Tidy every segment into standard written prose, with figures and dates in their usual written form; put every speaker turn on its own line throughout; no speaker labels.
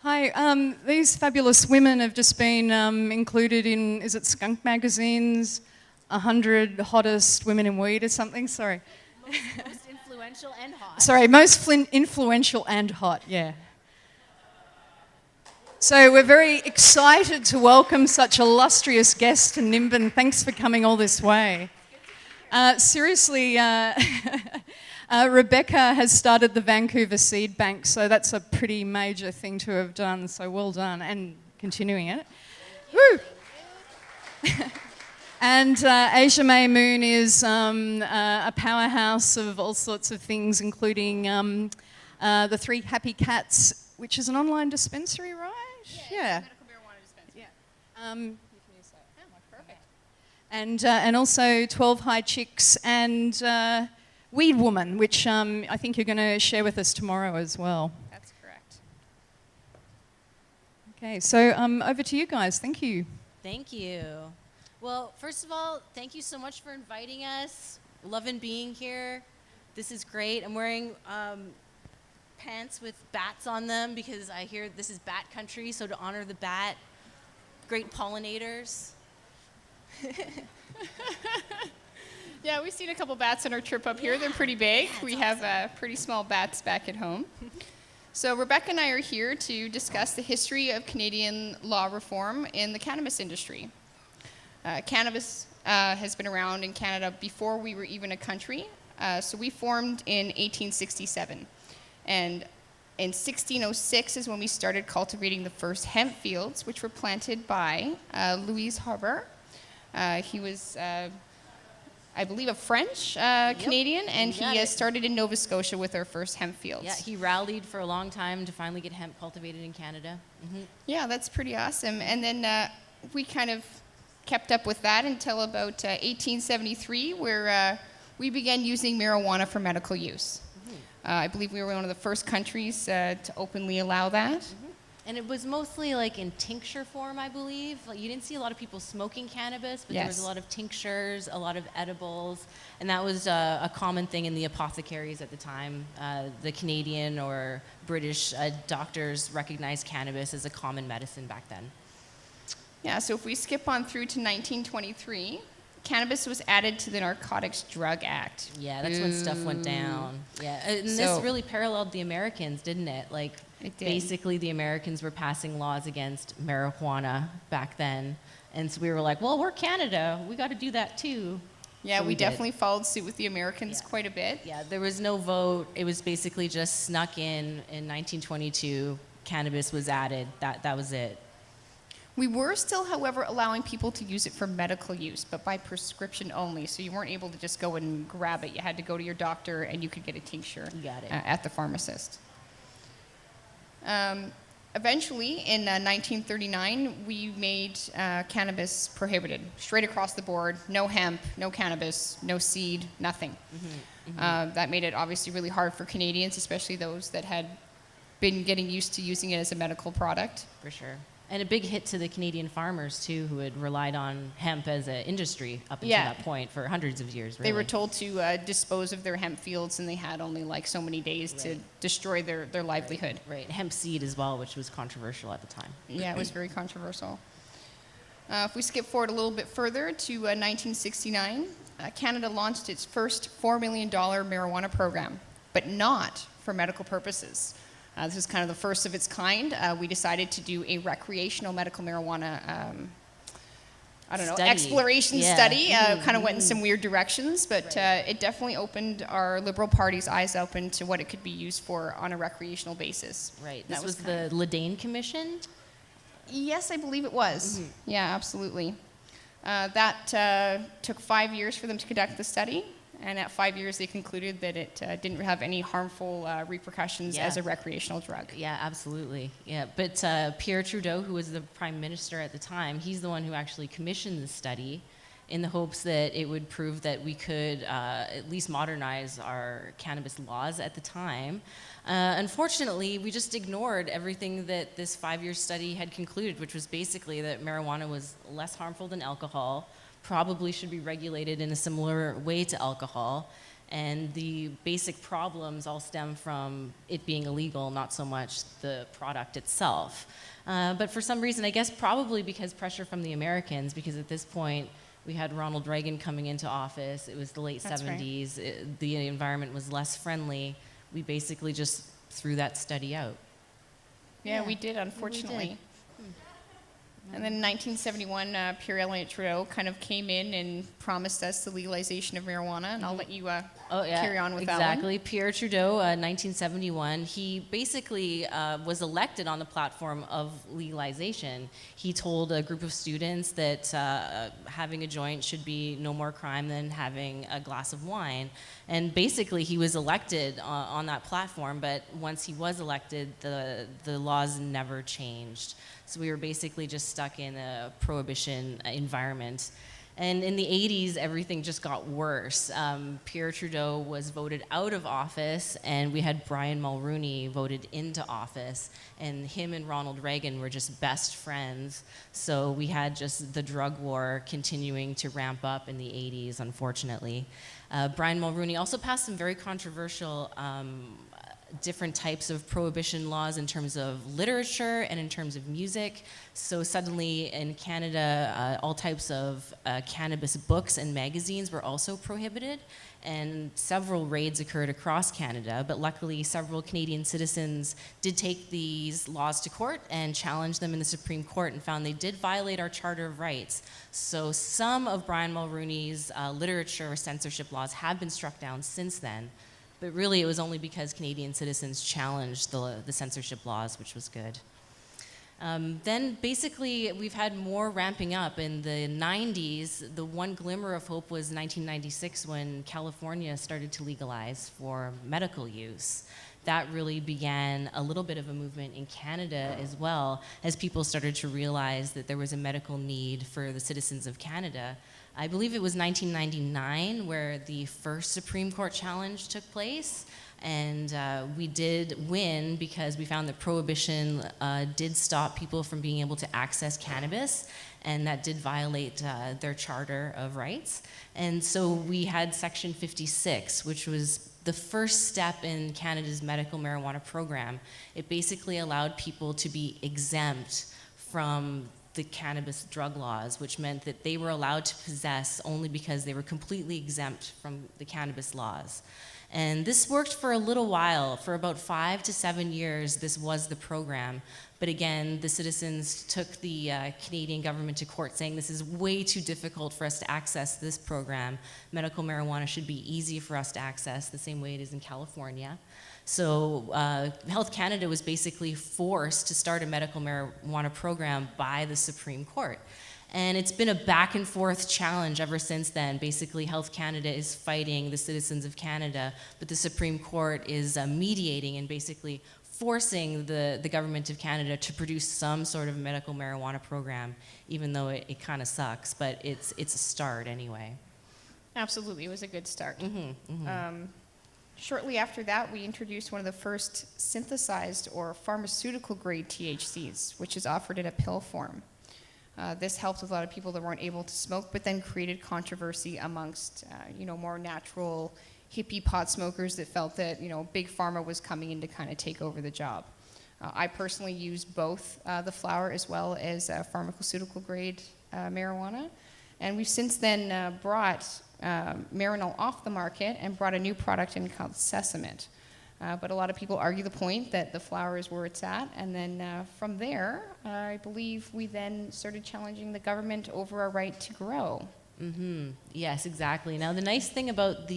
Hi, these fabulous women have just been included in, is it Skunk Magazine's 100 Hottest Women in Weed or something? Sorry.
Most influential and hot.
Sorry, most influential and hot, yeah. So we're very excited to welcome such illustrious guests to Nimbin. Thanks for coming all this way. Seriously, Rebecca has started the Vancouver Seed Bank, so that's a pretty major thing to have done, so well done, and continuing it. Woo! And Ajia May Moon is a powerhouse of all sorts of things, including the Three Happy Cats, which is an online dispensary, right?
Yeah. Medical marijuana dispensary.
Yeah. You can use that. Oh, perfect. And also 12 High Chicks and Weed Woman, which I think you're going to share with us tomorrow as well.
That's correct.
Okay, so over to you guys. Thank you.
Thank you. Well, first of all, thank you so much for inviting us. Loving being here. This is great. I'm wearing pants with bats on them because I hear this is bat country, so to honor the bat, great pollinators.
Yeah, we've seen a couple bats on our trip up here. They're pretty big. We have pretty small bats back at home. So Rebecca and I are here to discuss the history of Canadian law reform in the cannabis industry. Cannabis has been around in Canada before we were even a country. So we formed in 1867. And in 1606 is when we started cultivating the first hemp fields, which were planted by Louis Harbor. He was, I believe, a French Canadian, and he started in Nova Scotia with our first hemp fields.
Yeah, he rallied for a long time to finally get hemp cultivated in Canada. Mm-hmm.
Yeah, that's pretty awesome. And then we kind of kept up with that until about 1873, where we began using marijuana for medical use. I believe we were one of the first countries to openly allow that.
Mm-hmm. And it was mostly like in tincture form, I believe. Like, you didn't see a lot of people smoking cannabis, but there was a lot of tinctures, a lot of edibles, and that was a common thing in the apothecaries at the time. The Canadian or British doctors recognized cannabis as a common medicine back then.
Yeah, so if we skip on through to 1923, cannabis was added to the Narcotics Drug Act.
Yeah, that's when stuff went down. Yeah, and this really paralleled the Americans, didn't it? Like,
it did.
Basically, the Americans were passing laws against marijuana back then. And so we were like, well, we're Canada. We got to do that too.
Yeah,
so
we definitely followed suit with the Americans quite a bit.
Yeah, there was no vote. It was basically just snuck in 1922. Cannabis was added. That was it.
We were still, however, allowing people to use it for medical use, but by prescription only. So you weren't able to just go and grab it. You had to go to your doctor, and you could get a tincture at the pharmacist. Eventually, in 1939, we made cannabis prohibited, straight across the board. No hemp, no cannabis, no seed, nothing. Mm-hmm. Mm-hmm. That made it obviously really hard for Canadians, especially those that had been getting used to using it as a medical product.
For sure. And a big hit to the Canadian farmers, too, who had relied on hemp as an industry up until that point for hundreds of years, really.
They were told to dispose of their hemp fields, and they had only like so many days to destroy their livelihood.
Right. Hemp seed as well, which was controversial at the time.
Yeah, it was very controversial. If we skip forward a little bit further to 1969, Canada launched its first $4 million marijuana program, but not for medical purposes. This is kind of the first of its kind. We decided to do a recreational medical marijuana, exploration study. Kind of went in some weird directions, but it definitely opened our Liberal Party's eyes open to what it could be used for on a recreational basis.
Right. This was the Ledane Commission?
Yes, I believe it was. Mm-hmm. Yeah, absolutely. That took 5 years for them to conduct the study. And at 5 years, they concluded that it didn't have any harmful repercussions as a recreational drug.
Yeah, absolutely. Yeah, but Pierre Trudeau, who was the prime minister at the time, he's the one who actually commissioned the study in the hopes that it would prove that we could at least modernize our cannabis laws at the time. Unfortunately, we just ignored everything that this 5-year study had concluded, which was basically that marijuana was less harmful than alcohol, probably should be regulated in a similar way to alcohol, And the basic problems all stem from it being illegal, not so much the product itself. But for some reason, I guess probably because pressure from the Americans, because at this point, we had Ronald Reagan coming into office. It was the late
That's
70s. The environment was less friendly. We basically just threw that study out.
Yeah, we did, unfortunately. And then in 1971, Pierre Elliott Trudeau kind of came in and promised us the legalization of marijuana, and I'll let you carry on with that one.
Exactly. Pierre Trudeau, 1971, he basically was elected on the platform of legalization. He told a group of students that having a joint should be no more crime than having a glass of wine. And basically, he was elected on that platform, but once he was elected, the laws never changed. So we were basically just stuck in a prohibition environment. And in the 80s, everything just got worse. Pierre Trudeau was voted out of office, and we had Brian Mulroney voted into office. And him and Ronald Reagan were just best friends. So we had just the drug war continuing to ramp up in the 80s, unfortunately. Brian Mulroney also passed some very controversial different types of prohibition laws in terms of literature and in terms of music. So suddenly in Canada, all types of cannabis books and magazines were also prohibited, and several raids occurred across Canada, but luckily several Canadian citizens did take these laws to court and challenged them in the Supreme Court and found they did violate our Charter of Rights. So some of Brian Mulroney's literature censorship laws have been struck down since then. But really, it was only because Canadian citizens challenged the censorship laws, which was good. Then basically, we've had more ramping up. In the 90s, the one glimmer of hope was 1996 when California started to legalize for medical use. That really began a little bit of a movement in Canada as well, as people started to realize that there was a medical need for the citizens of Canada. I believe it was 1999 where the first Supreme Court challenge took place, and we did win because we found that prohibition did stop people from being able to access cannabis, and that did violate their Charter of Rights. And so we had Section 56, which was the first step in Canada's medical marijuana program. It basically allowed people to be exempt from the cannabis drug laws, which meant that they were allowed to possess only because they were completely exempt from the cannabis laws. And this worked for a little while. For about 5 to 7 years, this was the program. But again, the citizens took the Canadian government to court saying this is way too difficult for us to access this program. Medical marijuana should be easy for us to access the same way it is in California. So Health Canada was basically forced to start a medical marijuana program by the Supreme Court. And it's been a back and forth challenge ever since then. Basically, Health Canada is fighting the citizens of Canada, but the Supreme Court is mediating and basically forcing the government of Canada to produce some sort of medical marijuana program, even though it kind of sucks, but it's a start anyway.
Absolutely, it was a good start. Shortly after that, we introduced one of the first synthesized or pharmaceutical-grade THCs, which is offered in a pill form. This helped with a lot of people that weren't able to smoke, but then created controversy amongst, more natural hippie pot smokers that felt that, Big Pharma was coming in to kind of take over the job. I personally use both the flower as well as pharmaceutical-grade marijuana, and we've since then brought Marinol off the market and brought a new product in called Sesament. But a lot of people argue the point that the flower is where it's at, and then from there, I believe we then started challenging the government over our right to grow.
Yes, exactly. Now, the nice thing about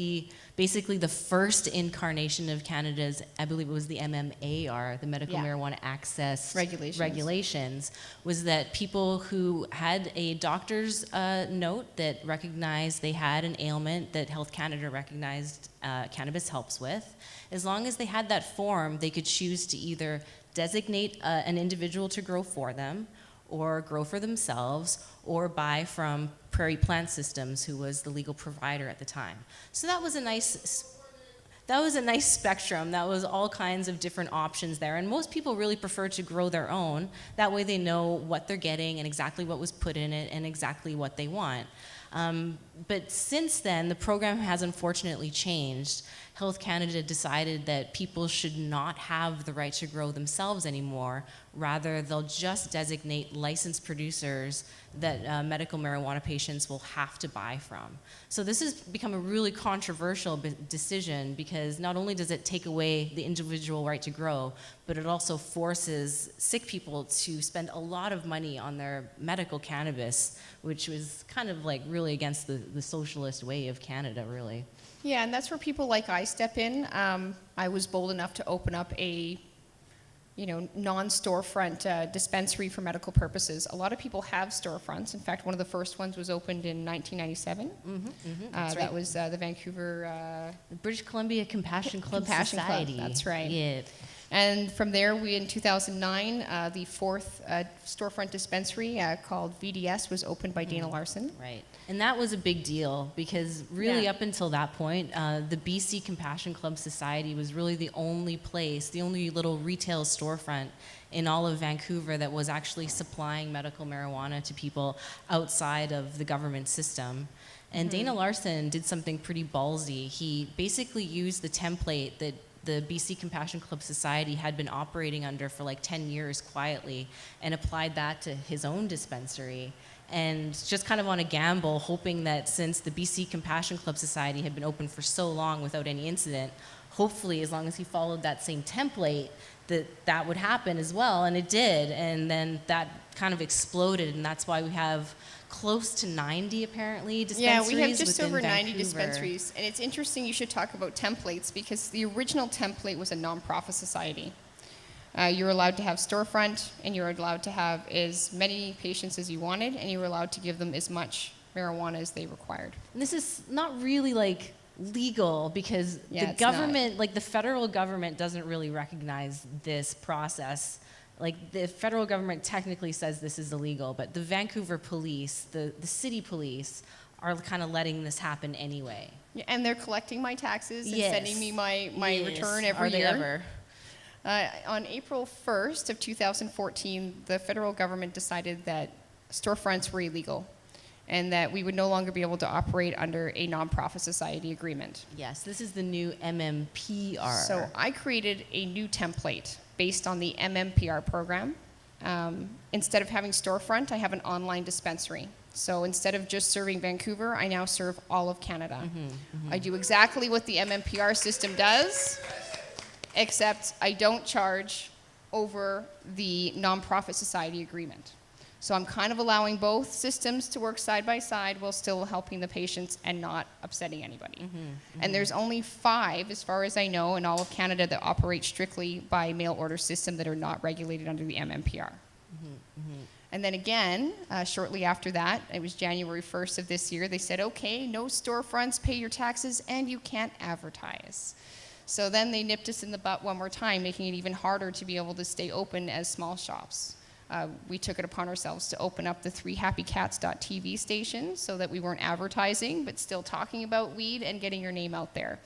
basically the first incarnation of Canada's, I believe it was the MMAR, the Medical Marijuana Access Regulations, was that people who had a doctor's note that recognized they had an ailment that Health Canada recognized cannabis helps with, as long as they had that form, they could choose to either designate an individual to grow for them, or grow for themselves, or buy from Prairie Plant Systems, who was the legal provider at the time. So that was a nice spectrum. That was all kinds of different options there. And most people really prefer to grow their own. That way they know what they're getting and exactly what was put in it and exactly what they want. But since then, the program has unfortunately changed. Health Canada decided that people should not have the right to grow themselves anymore. Rather, they'll just designate licensed producers that medical marijuana patients will have to buy from. So this has become a really controversial decision, because not only does it take away the individual right to grow, but it also forces sick people to spend a lot of money on their medical cannabis, which was kind of like really against the socialist way of Canada, really.
Yeah, and that's where people like I step in. I was bold enough to open up a non-storefront dispensary for medical purposes. A lot of people have storefronts. In fact, one of the first ones was opened in 1997.
That's right.
That was the Vancouver...
The British Columbia Compassion Club
Compassion
Society.
Club, that's right.
Yeah.
And from there, in 2009, the fourth storefront dispensary called VDS was opened by Dana Larson.
Right. And that was a big deal, because really
Yeah.
up until that point, the BC Compassion Club Society was really the only place, the only little retail storefront in all of Vancouver that was actually supplying medical marijuana to people outside of the government system. And Dana Larson did something pretty ballsy. He basically used the template that the BC Compassion Club Society had been operating under for like 10 years quietly, and applied that to his own dispensary. And just kind of on a gamble, hoping that since the BC Compassion Club Society had been open for so long without any incident, hopefully as long as he followed that same template, that would happen as well. And it did. And then that kind of exploded, and that's why we have close to 90 apparently dispensaries.
Yeah, we have just
within
over 90
Vancouver.
dispensaries. And it's interesting you should talk about templates, because the original template was a nonprofit society. You're allowed to have storefront, and you're allowed to have as many patients as you wanted, and you were allowed to give them as much marijuana as they required.
And this is not really like legal, because
Yeah,
the
it's not.
government, like the federal government, doesn't really recognize this process. Like the federal government technically says this is illegal, but the Vancouver police, the city police, are kind of letting this happen anyway.
Yeah, and they're collecting my taxes and
Yes.
sending me my
Yes.
return every
Are they
year.
ever?
On April 1st of 2014, the federal government decided that storefronts were illegal, and that we would no longer be able to operate under a nonprofit society agreement.
Yes, this is the new MMPR.
So I created a new template based on the MMPR program. Instead of having storefront, I have an online dispensary. So instead of just serving Vancouver, I now serve all of Canada. I do exactly what the MMPR system does, except I don't charge over the nonprofit society agreement. So I'm kind of allowing both systems to work side by side while still helping the patients and not upsetting anybody. And there's only 5, as far as I know, in all of Canada that operate strictly by mail order system that are not regulated under the MMPR. And then again, shortly after that, it was January 1st of this year, they said, okay, no storefronts, pay your taxes, and you can't advertise. So then they nipped us in the butt one more time, making it even harder to be able to stay open as small shops. We took it upon ourselves to open up the 3happycats.tv stations so that we weren't advertising, but still talking about weed and getting your name out there.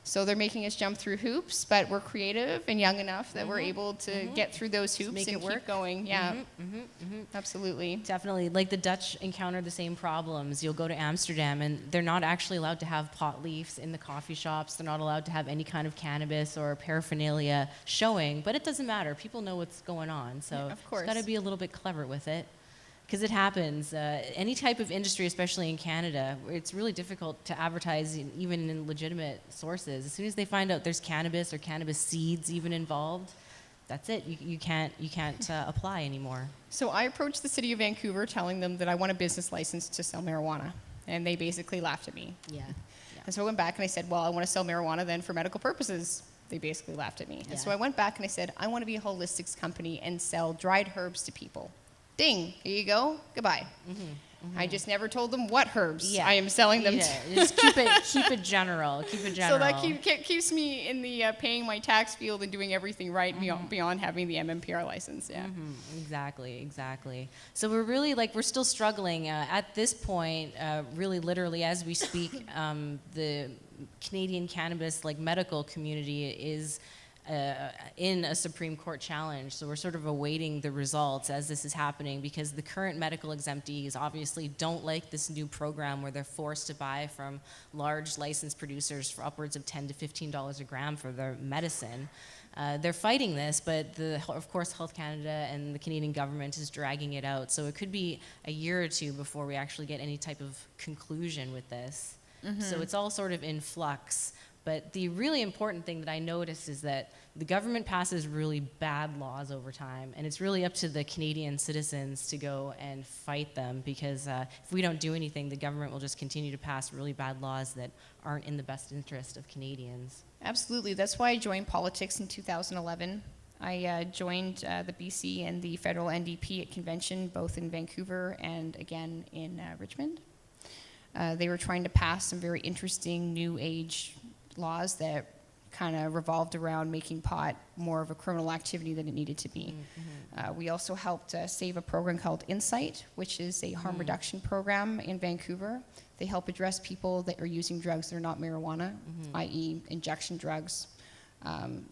So they're making us jump through hoops, but we're creative and young enough that we're able to get through those hoops
make
and
it
keep
work.
going. Yeah, absolutely.
Definitely. Like the Dutch encounter the same problems. You'll go to Amsterdam and they're not actually allowed to have pot leaves in the coffee shops. They're not allowed to have any kind of cannabis or paraphernalia showing, but it doesn't matter. People know what's going on. So
Yeah, of course.
got to be a little bit clever with it. Because it happens. Any type of industry, especially in Canada, it's really difficult to advertise even in legitimate sources. As soon as they find out there's cannabis or cannabis seeds even involved, that's it. You can't apply anymore.
So I approached the city of Vancouver telling them that I want a business license to sell marijuana. And they basically laughed at me.
Yeah.
And so I went back and I said, well, I want to sell marijuana then for medical purposes. They basically laughed at me.
Yeah.
And so I went back and I said, I want to be a holistics company and sell dried herbs to people. Ding, here you go, goodbye. I just never told them what herbs
Yeah.
I am selling them
Yeah.
to.
Just keep it general. Keep it general.
So that keeps me in the paying my tax field and doing everything right beyond having the MMPR license. Yeah.
Exactly. So we're really we're still struggling at this point. Really, literally, as we speak, the Canadian cannabis medical community is in a Supreme Court challenge. So we're sort of awaiting the results as this is happening, because the current medical exemptees obviously don't like this new program where they're forced to buy from large licensed producers for upwards of $10 to $15 a gram for their medicine. They're fighting this, but of course Health Canada and the Canadian government is dragging it out. So it could be a year or two before we actually get any type of conclusion with this. So it's all sort of in flux. But the really important thing that I noticed is that the government passes really bad laws over time, and it's really up to the Canadian citizens to go and fight them, because if we don't do anything, the government will just continue to pass really bad laws that aren't in the best interest of Canadians.
Absolutely. That's why I joined politics in 2011. I joined the BC and the federal NDP at convention, both in Vancouver and again in Richmond. They were trying to pass some very interesting new age laws that kind of revolved around making pot more of a criminal activity than it needed to be. We also helped save a program called Insight, which is a harm reduction program in Vancouver. They help address people that are using drugs that are not marijuana, i.e. injection drugs,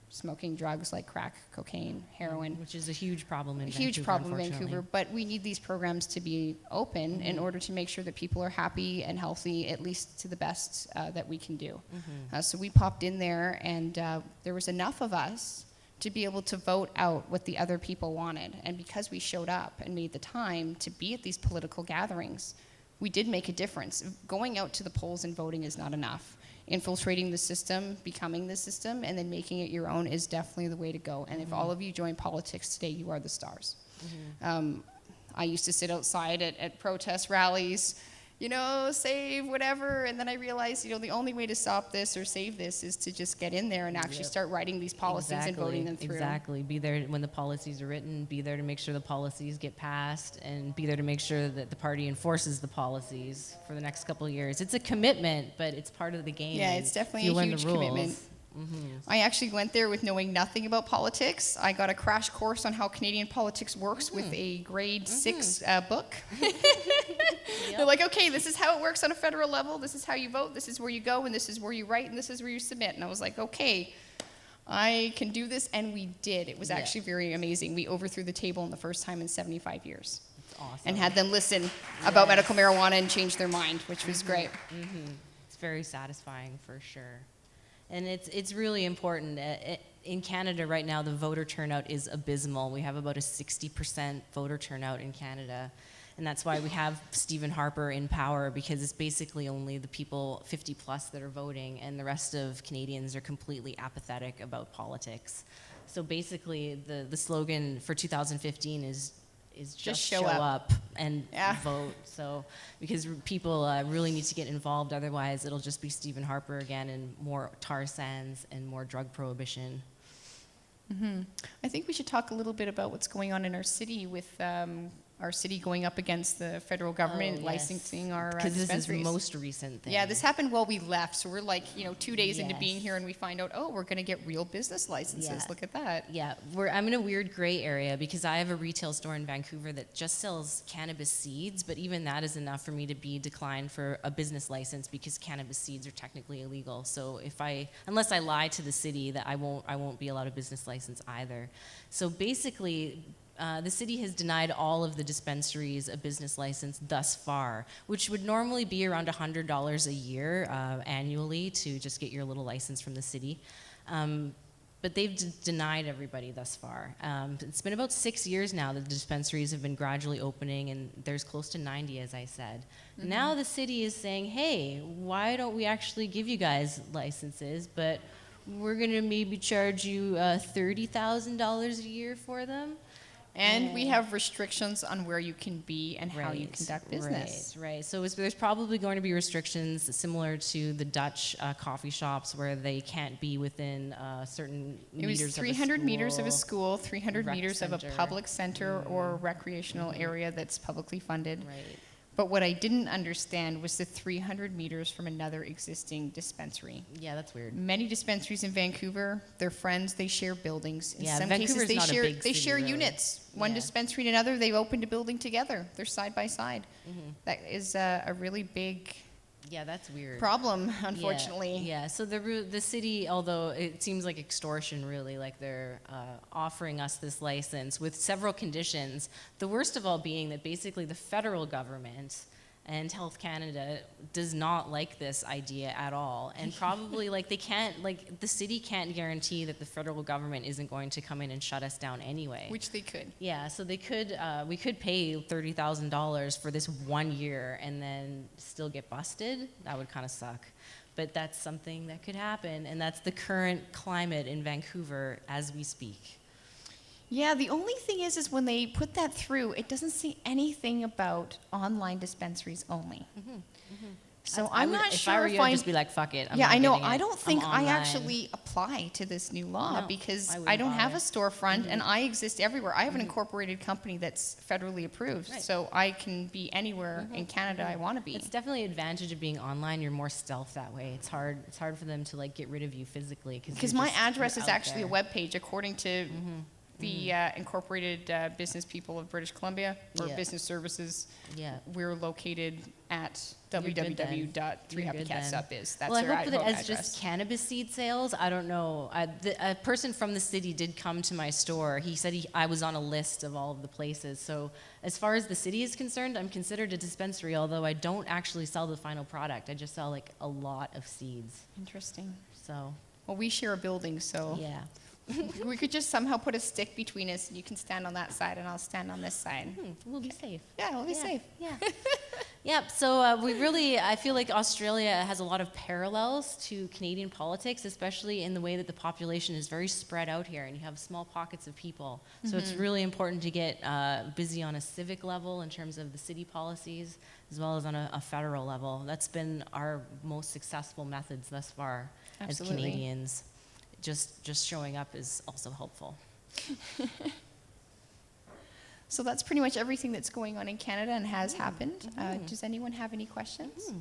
smoking drugs like crack, cocaine, heroin.
Which is a huge problem in Vancouver.
Huge problem in Vancouver, but we need these programs to be open in order to make sure that people are happy and healthy, at least to the best that we can do. So we popped in there, and there was enough of us to be able to vote out what the other people wanted. And because we showed up and made the time to be at these political gatherings, we did make a difference. Going out to the polls and voting is not enough. Infiltrating the system, becoming the system, and then making it your own is definitely the way to go. And if all of you join politics today, you are the stars. I used to sit outside at protest rallies, you know, save whatever, and then I realized, you know, the only way to stop this or save this is to just get in there and actually start writing these policies and voting them through.
Exactly. Be there when the policies are written, be there to make sure the policies get passed, and be there to make sure that the party enforces the policies for the next couple of years. It's a commitment, but it's part of the game.
Yeah, it's definitely a huge commitment. I actually went there with knowing nothing about politics. I got a crash course on how Canadian politics works with a grade 6 book. They're like, okay, this is how it works on a federal level. This is how you vote. This is where you go, and this is where you write, and this is where you submit. And I was like, okay, I can do this, and we did. It was actually very amazing. We overthrew the table in the first time in 75 years.
That's awesome.
And had them listen about medical marijuana and change their mind, which was great.
It's very satisfying for sure. And it's really important. In Canada right now, the voter turnout is abysmal. We have about a 60% voter turnout in Canada. And that's why we have Stephen Harper in power, because it's basically only the people 50 plus that are voting, and the rest of Canadians are completely apathetic about politics. So basically the slogan for 2015 is just show up and vote. So because people really need to get involved, otherwise it'll just be Stephen Harper again, and more tar sands and more drug prohibition.
I think we should talk a little bit about what's going on in our city with our city going up against the federal government licensing our dispensaries.
Because this is the most recent thing.
Yeah, this happened while we left, so we're like, 2 days into being here, and we find out, oh, we're going to get real business licenses. Look at that.
Yeah, I'm in a weird gray area, because I have a retail store in Vancouver that just sells cannabis seeds, but even that is enough for me to be declined for a business license, because cannabis seeds are technically illegal. So unless I lie to the city, that I won't be allowed a business license either. So basically, the city has denied all of the dispensaries a business license thus far, which would normally be around $100 a year annually to just get your little license from the city. But they've denied everybody thus far. It's been about 6 years now that the dispensaries have been gradually opening, and there's close to 90, as I said. Now the city is saying, hey, why don't we actually give you guys licenses, but we're going to maybe charge you $30,000 a year for them.
And we have restrictions on where you can be and how you conduct business.
Right. So there's probably going to be restrictions similar to the Dutch coffee shops, where they can't be within certain meters of a school. It was 300 meters of a school, 300 meters of a public center or recreational area that's publicly funded. Right.
But what I didn't understand was the 300 meters from another existing dispensary.
Yeah, that's weird.
Many dispensaries in Vancouver, they're friends, they share buildings. In some
Vancouver's
cases,
not a big
they
city,
share
really.
units. One dispensary and another, they've opened a building together. They're side by side. That is a really big
Yeah, that's weird.
problem, unfortunately.
Yeah. So the city, although it seems like extortion, really, like they're offering us this license with several conditions. The worst of all being that basically the federal government and Health Canada does not like this idea at all, and probably like they can't, like the city can't guarantee that the federal government isn't going to come in and shut us down anyway.
Which they could.
Yeah, so they could, we could pay $30,000 for this 1 year and then still get busted. That would kind of suck. But that's something that could happen, and that's the current climate in Vancouver as we speak.
Yeah, the only thing is when they put that through, it doesn't say anything about online dispensaries only. So I'm not
if I were
sure
you,
if
I'd
I'm...
just be like, fuck it. I'm
Yeah,
not
I know.
getting it.
I don't think
I'm
I
online.
actually apply to this new law
No,
because
I
I
wouldn't
don't have a
bother.
storefront and I exist everywhere. I have an incorporated company that's federally approved,
Right.
so I can be anywhere in Canada I want to be.
It's definitely an advantage of being online. You're more stealth that way. It's hard for them to like get rid of you physically
Because my address is actually a web page according to the Incorporated Business People of British Columbia, or
Yeah.
Business Services.
Yeah.
We're located at
You're good then. You're good
www.3happycats.biz. That's
Well, I
their
hope that
home
as
address.
just cannabis seed sales, I don't know. A person from the city did come to my store. He said I was on a list of all of the places. So as far as the city is concerned, I'm considered a dispensary, although I don't actually sell the final product. I just sell like a lot of seeds.
Interesting.
So,
Well, we share a building, so
yeah.
we could just somehow put a stick between us, and you can stand on that side, and I'll stand on this side.
We'll be safe.
Yeah, we'll be safe.
Yeah. Yep. So I feel like Australia has a lot of parallels to Canadian politics, especially in the way that the population is very spread out here, and you have small pockets of people. So it's really important to get busy on a civic level in terms of the city policies, as well as on a federal level. That's been our most successful methods thus far
Absolutely.
as Canadians. Just showing up is also helpful.
So that's pretty much everything that's going on in Canada and has happened. Does anyone have any questions?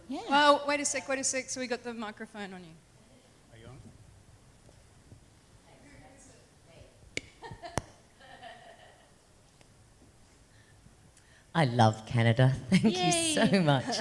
Yeah.
Well, wait a sec. So we got the microphone on you.
Are you on?
I love Canada. Thank
Yay.
you so much.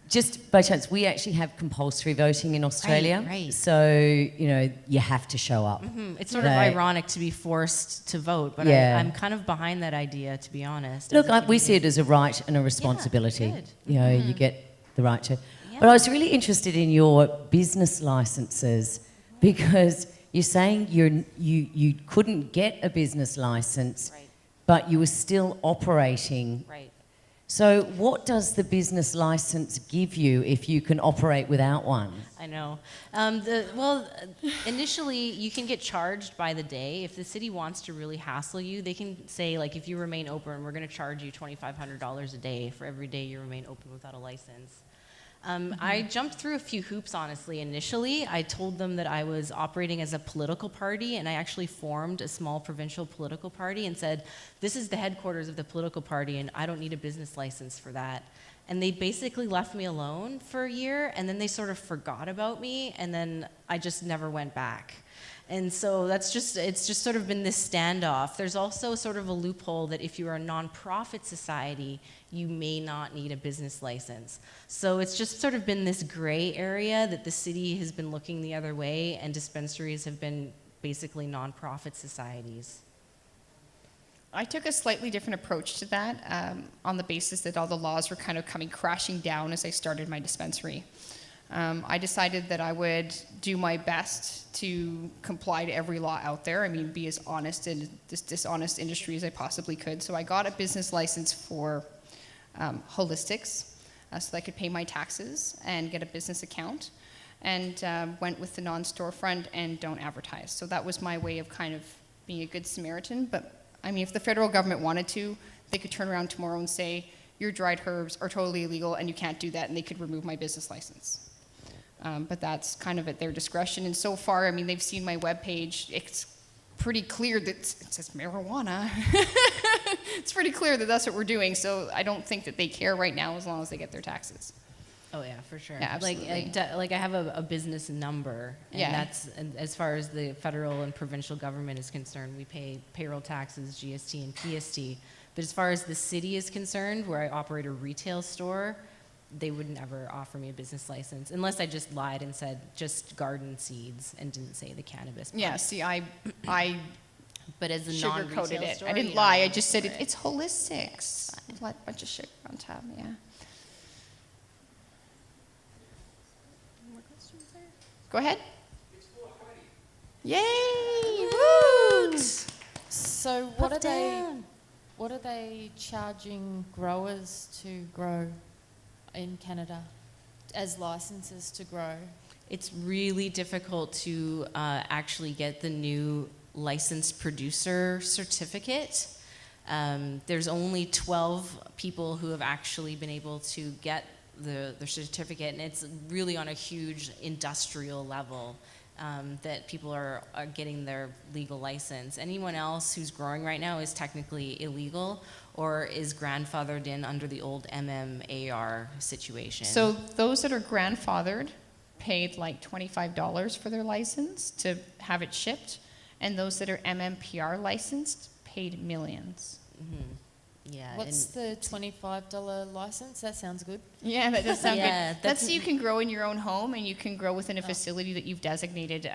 Just by chance, we actually have compulsory voting in Australia.
Right.
So, you have to show up.
It's sort of
Right.
ironic to be forced to vote, but
Yeah.
I'm kind of behind that idea, to be honest.
Look,
as a
we see it
Canadian.
as a right and a responsibility.
good.
You get the right to.
Yeah.
But I was really interested in your business licenses because you're saying you couldn't get a business license,
Right.
but you were still operating.
Right.
So what does the business license give you if you can operate without one?
I know. Initially, you can get charged by the day. If the city wants to really hassle you, they can say, like, if you remain open, we're going to charge you $2,500 a day for every day you remain open without a license. I jumped through a few hoops, honestly, initially. I told them that I was operating as a political party, and I actually formed a small provincial political party and said, this is the headquarters of the political party, and I don't need a business license for that. And they basically left me alone for a year, and then they sort of forgot about me, and then I just never went back. And so it's just sort of been this standoff. There's also sort of a loophole that if you're a nonprofit society, you may not need a business license. So it's just sort of been this gray area that the city has been looking the other way, and dispensaries have been basically nonprofit societies.
I took a slightly different approach to that on the basis that all the laws were kind of coming crashing down as I started my dispensary. I decided that I would do my best to comply to every law out there. I mean, be as honest in this dishonest industry as I possibly could. So I got a business license for holistics so that I could pay my taxes and get a business account, and went with the non-storefront and don't advertise. So that was my way of kind of being a good Samaritan. But I mean, if the federal government wanted to, they could turn around tomorrow and say, your dried herbs are totally illegal and you can't do that, and they could remove my business license. But that's kind of at their discretion. And so far, I mean, they've seen my webpage. It's pretty clear that it says marijuana. It's pretty clear that that's what we're doing. So I don't think that they care right now as long as they get their taxes.
Oh yeah, for sure.
Yeah, absolutely.
Like I have a business number, and
Yeah.
and as far as the federal and provincial government is concerned, we pay payroll taxes, GST and PST. But as far as the city is concerned, where I operate a retail store, they would never offer me a business license unless I just lied and said just garden seeds and didn't say the cannabis part.
Yeah, see, I
But as a non-retail
sugar-coated it.
store,
I didn't
you
lie.
know,
I just said
right.
it's holistic. A bunch of sugar on top, yeah.
More questions there?
Go ahead. Yay! Woo!
So what are they charging growers to grow in Canada as licenses to grow?
It's really difficult to actually get the new licensed producer certificate. There's only 12 people who have actually been able to get the certificate, and it's really on a huge industrial level that people are getting their legal license. Anyone else who's growing right now is technically illegal or is grandfathered in under the old MMAR situation.
So those that are grandfathered paid like $25 for their license to have it shipped, and those that are MMPR licensed paid millions.
Yeah.
What's the $25 license? That sounds good.
Yeah, that does sound
Yeah,
good.
that's-
That's so you can grow in your own home, and you can grow within a facility that you've designated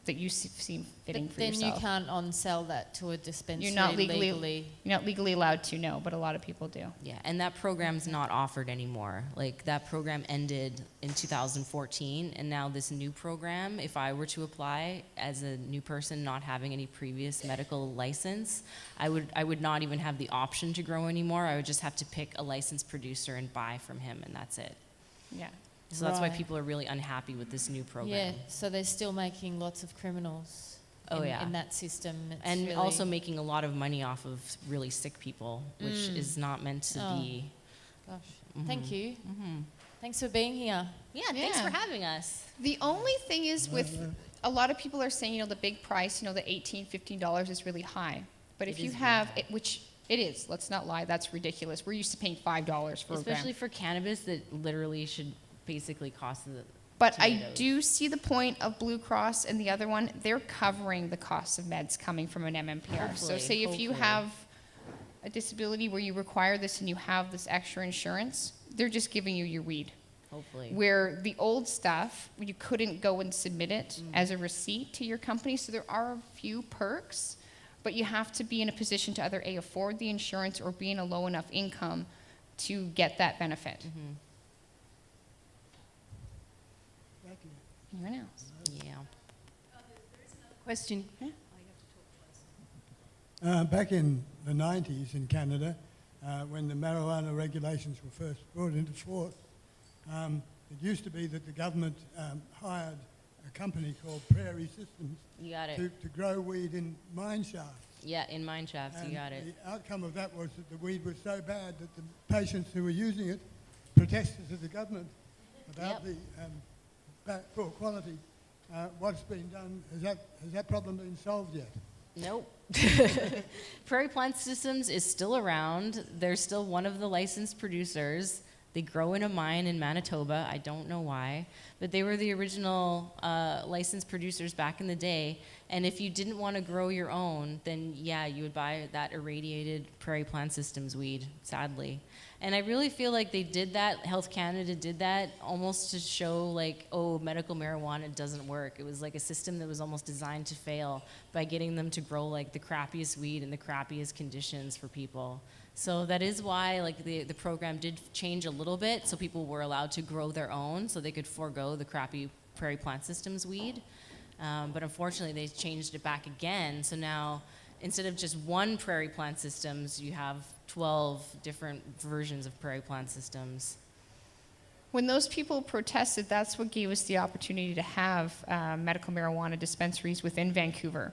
that you seem fitting
But
for
then
yourself.
you can't on-sell that to a dispensary
You're not legally allowed to, no, but a lot of people do.
Yeah, and that program's not offered anymore. Like, that program ended in 2014, and now this new program, if I were to apply as a new person not having any previous medical license, I would not even have the option to grow anymore. I would just have to pick a licensed producer and buy from him, and that's it.
Yeah.
So that's why
Right.
people are really unhappy with this new program.
Yeah, so they're still making lots of criminals
Oh,
in,
yeah.
in that system. It's
And
really,
also making a lot of money off of really sick people, which is not meant to
Oh.
be.
gosh, thank you. Thanks for being here.
Yeah, thanks
Yeah.
for having us.
The only thing is with a lot of people are saying, the big price, the $18, $15 is really high. But if
It
you
is really
have,
high.
which it is, let's not lie, that's ridiculous. We're used to paying $5 for a gram.
Especially for cannabis that literally should basically cost the
But I
tomatoes.
do see the point of Blue Cross and the other one. They're covering the cost of meds coming from an MMPR. So
Hopefully,
say if you
hopefully.
have a disability where you require this and you have this extra insurance, they're just giving you your weed.
Hopefully.
Where the old stuff, you couldn't go and submit it as a receipt to your company. So there are a few perks, but you have to be in a position to either A, afford the insurance or be in a low enough income to get that benefit. Anyone else?
Yeah.
Question.
Back in the 90s in Canada, when the marijuana regulations were first brought into force, it used to be that the government hired a company called Prairie Systems
You got it.
to grow weed in mine shafts.
Yeah, in mine shafts, you
And
got it.
the outcome of that was that the weed was so bad that the patients who were using it protested to the government about
Yep.
the poor quality. What's been done? Has that problem been solved yet?
Nope. Prairie Plant Systems is still around. They're still one of the licensed producers. They grow in a mine in Manitoba. I don't know why, but they were the original licensed producers back in the day. And if you didn't want to grow your own, then yeah, you would buy that irradiated Prairie Plant Systems weed, sadly. And I really feel like they did that, Health Canada did that almost to show like, oh, medical marijuana doesn't work. It was like a system that was almost designed to fail by getting them to grow like the crappiest weed in the crappiest conditions for people. So that is why like the program did change a little bit, so people were allowed to grow their own so they could forego the crappy Prairie Plant Systems weed. But unfortunately, they changed it back again. So now, instead of just one Prairie Plant Systems, you have 12 different versions of Prairie Plant Systems.
When those people protested, that's what gave us the opportunity to have medical marijuana dispensaries within Vancouver.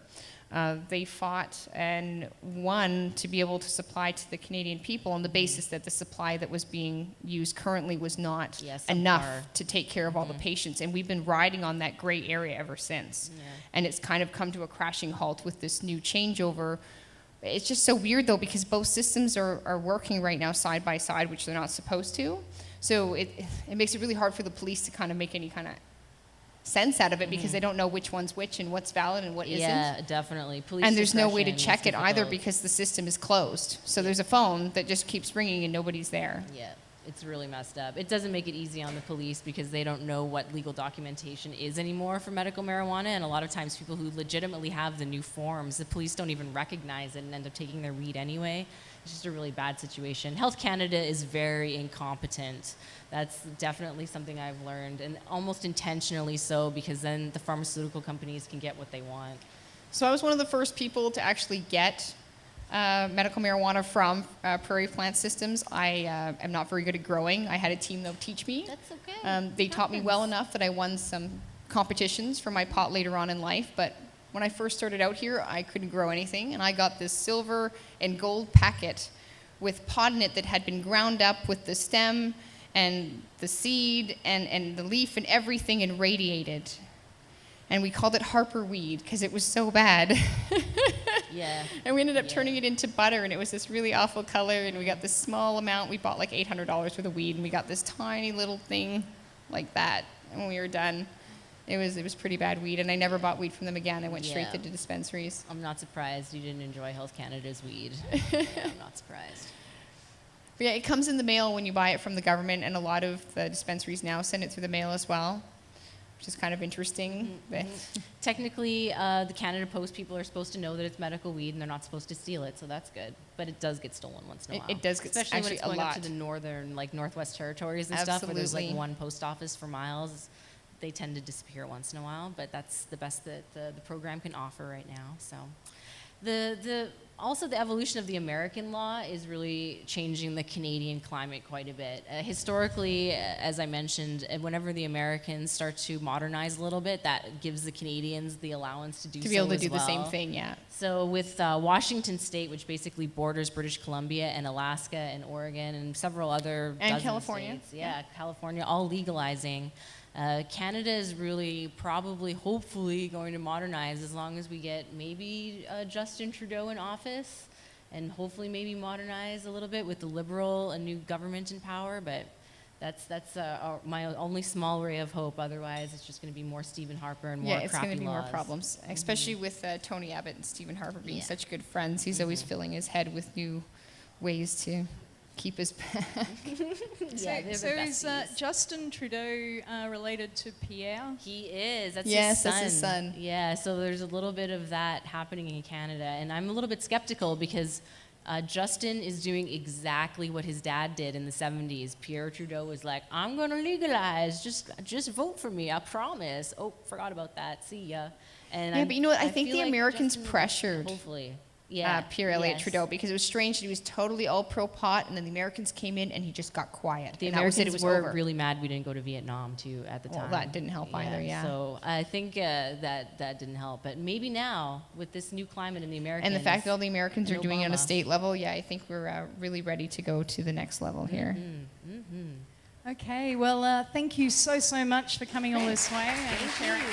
They fought and won to be able to supply to the Canadian people on the basis that the supply that was being used currently was not
Yes,
enough
subpar.
to take care of all the patients. And we've been riding on that gray area ever since.
Yeah.
And it's kind of come to a crashing halt with this new changeover. It's just so weird, though, because both systems are working right now side by side, which they're not supposed to. So it makes it really hard for the police to kind of make any kind of sense out of it because they don't know which one's which and what's valid and what isn't.
Yeah, definitely. Police
And there's no way to
discretion
check
is
it either
difficult.
because the system is closed. So there's a phone that just keeps ringing and nobody's there.
Yeah, it's really messed up. It doesn't make it easy on the police because they don't know what legal documentation is anymore for medical marijuana. And a lot of times people who legitimately have the new forms, the police don't even recognize it and end up taking their weed anyway. It's just a really bad situation. Health Canada is very incompetent. That's definitely something I've learned, and almost intentionally so, because then the pharmaceutical companies can get what they want.
So I was one of the first people to actually get medical marijuana from Prairie Plant Systems. I am not very good at growing. I had a team though teach me.
That's okay.
They taught me well enough that I won some competitions for my pot later on in life, but when I first started out here, I couldn't grow anything, and I got this silver and gold packet with pot in it that had been ground up with the stem and the seed and the leaf and everything and radiated. And we called it Harper weed because it was so bad.
Yeah.
And we ended up turning it into butter, and it was this really awful color, and we got this small amount. We bought like $800 worth of weed, and we got this tiny little thing like that. And when we were done, it was pretty bad weed, and I never bought weed from them again. I went straight to the dispensaries.
I'm not surprised you didn't enjoy Health Canada's weed. Yeah, I'm not surprised.
But yeah, it comes in the mail when you buy it from the government, and a lot of the dispensaries now send it through the mail as well, which is kind of interesting. But
Technically, the Canada Post people are supposed to know that it's medical weed, and they're not supposed to steal it, so that's good. But it does get stolen once in a while.
It does get
especially when
actually
it's
a
going up
lot.
to the northern, like Northwest Territories and stuff, where there's like
Absolutely.
one post office for miles. They tend to disappear once in a while, but that's the best that the program can offer right now. So, also the evolution of the American law is really changing the Canadian climate quite a bit. Historically, as I mentioned, whenever the Americans start to modernize a little bit, that gives the Canadians the allowance to do
to be able to
as
do the same
well.
thing, yeah.
So with Washington State, which basically borders British Columbia and Alaska and Oregon and several other
And
dozen
California.
states, yeah, California, all legalizing. Canada is really probably, hopefully, going to modernize as long as we get maybe Justin Trudeau in office, and hopefully maybe modernize a little bit with the Liberal, a new government in power. But that's my only small ray of hope. Otherwise, it's just going to be more Stephen Harper and more
Yeah, it's
crappy
going to be more
laws.
problems, especially with Tony Abbott and Stephen Harper being
Yeah.
such good friends. He's always filling his head with new ways to keep us back.
Yeah, they're
So
the
is
besties.
Justin Trudeau related to Pierre?
He is. That's
Yes,
his son.
that's his son.
Yeah, so there's a little bit of that happening in Canada. And I'm a little bit skeptical because Justin is doing exactly what his dad did in the 70s. Pierre Trudeau was like, I'm going to legalize. Just vote for me. I promise. Oh, forgot about that. See ya. And
Yeah, but you know what? I think
feel
the
like
Americans
Justin-
pressured
Hopefully. Yeah.
Pierre Elliott
yes.
Trudeau because it was strange that he was totally all pro pot, and then the Americans came in and he just got quiet.
The
and that was it. It
Americans
was
were
over.
really mad we didn't go to Vietnam too at the
Well,
time.
that didn't help either, yeah.
So I think that didn't help. But maybe now with this new climate in the Americans
And the fact that all the Americans are
and
doing it on a
Obama.
state level, yeah, I think we're really ready to go to the next level here.
Okay, well, thank you so much for coming all this way and sharing.